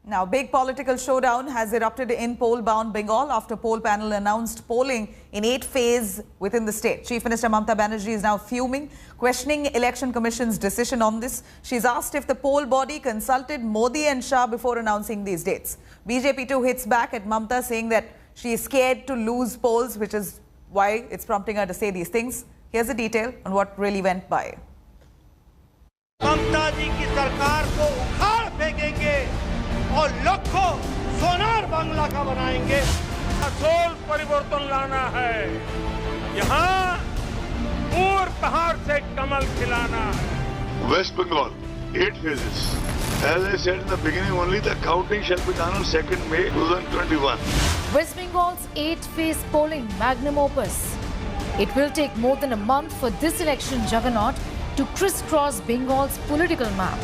Now, big political showdown has erupted in poll-bound Bengal after poll panel announced polling in 8 phases within the state. Chief Minister Mamata Banerjee is now fuming, questioning Election Commission's decision on this. She's asked if the poll body consulted Modi and Shah before announcing these dates. BJP too hits back at Mamata, saying that she is scared to lose polls, which is why it's prompting her to say these things. Here's the detail on what really went by. ममता जी की सरकार को उखाड़ फेंकेंगे और लाखों सोनार बांग्ला का बनाएंगे। असूल परिवर्तन लाना है, यहाँ पूर पहाड़ से कमल खिलाना है। West Bengal, 8 phases. As I said in the beginning, only the counting shall be done on 2nd May 2021. West Bengal's 8-phase polling magnum opus. It will take more than a month for this election juggernaut to crisscross Bengal's political map.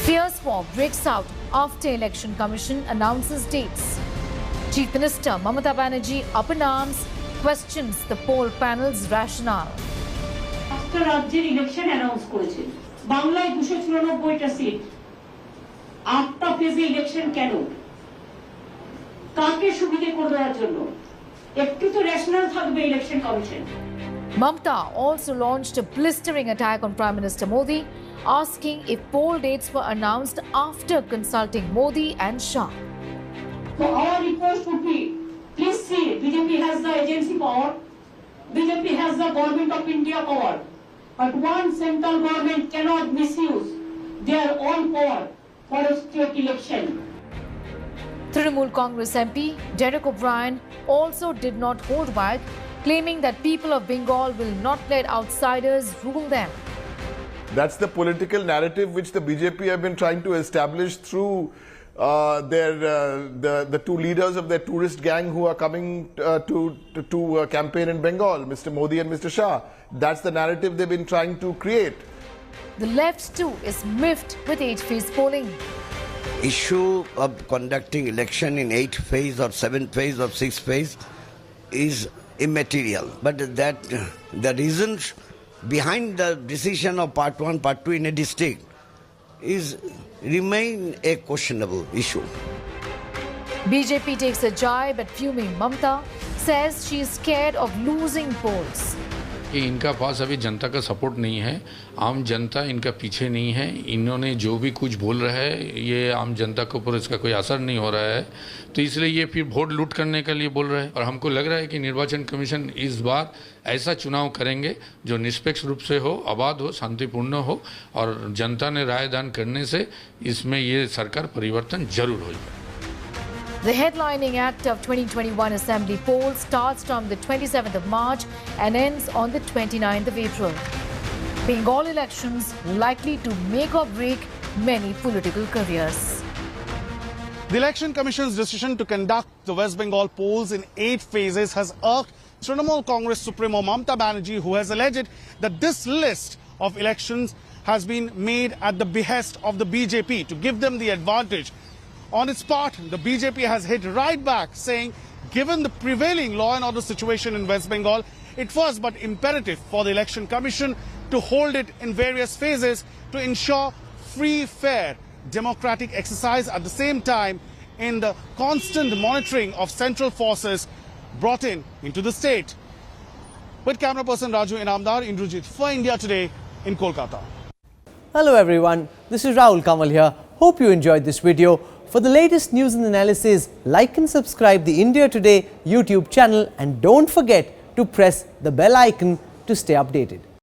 Fierce war breaks out after Election Commission announces dates. Chief Minister Mamata Banerjee, up in arms, questions the poll panel's rationale. After রাজ্যের election announce করেছে, বাংলায় 294টা seat, 8টা ফেজে election কেন? কাকে সুবিধা করে দেওয়ার জন্য? একটু তো রেশনাল থাকবে election commission. Mamata also launched a blistering attack on Prime Minister Modi, asking if poll dates were announced after consulting Modi and Shah. So our request would be, please see, BJP has the agency power, BJP has the Government of India power, but one central government cannot misuse their own power for a state election. Trinamool Congress MP Derek O'Brien also did not hold back, claiming that people of Bengal will not let outsiders rule them. That's the political narrative which the BJP have been trying to establish through the two leaders of their tourist gang who are coming to campaign in Bengal, Mr. Modi and Mr. Shah. That's the narrative they've been trying to create. The left too is miffed with 8-phase polling. Issue of conducting election in 8 phase or 7 phase or 6 phase is immaterial, but that the reasons behind the decision of part 1, part 2 in a district remain a questionable issue. BJP takes a jibe at fuming Mamata, says she is scared of losing polls. कि इनका पास अभी जनता का support नहीं है, आम जनता इनका पीछे नहीं है, इन्होंने जो भी कुछ बोल रहा है ये आम जनता के ऊपर इसका कोई असर नहीं हो रहा है, तो इसलिए ये फिर वोट लूट करने के लिए बोल रहा है। और हमको लग रहा है कि निर्वाचन कमीशन इस बार ऐसा चुनाव करेंगे जो निष्पक्ष रूप से हो, आबाद हो, शांतिपूर्ण हो और जनता ने राय दान करने से इसमें ये सरकार परिवर्तन जरूर होगा। The headlining act of 2021 Assembly poll starts from the 27th of March and ends on the 29th of April. Bengal elections likely to make or break many political careers. The Election Commission's decision to conduct the West Bengal polls in 8 phases has irked Trinamool Congress Supremo Mamata Banerjee, who has alleged that this list of elections has been made at the behest of the BJP to give them the advantage. On its part, the BJP has hit right back, saying, given the prevailing law and order situation in West Bengal, it was but imperative for the Election Commission to hold it in various phases to ensure free, fair, democratic exercise at the same time in the constant monitoring of central forces brought into the state. With camera person Raju Inamdar, Indrajit for India Today in Kolkata. Hello everyone, this is Rahul Kamal here. Hope you enjoyed this video. For the latest news and analysis, like and subscribe the India Today YouTube channel and don't forget to press the bell icon to stay updated.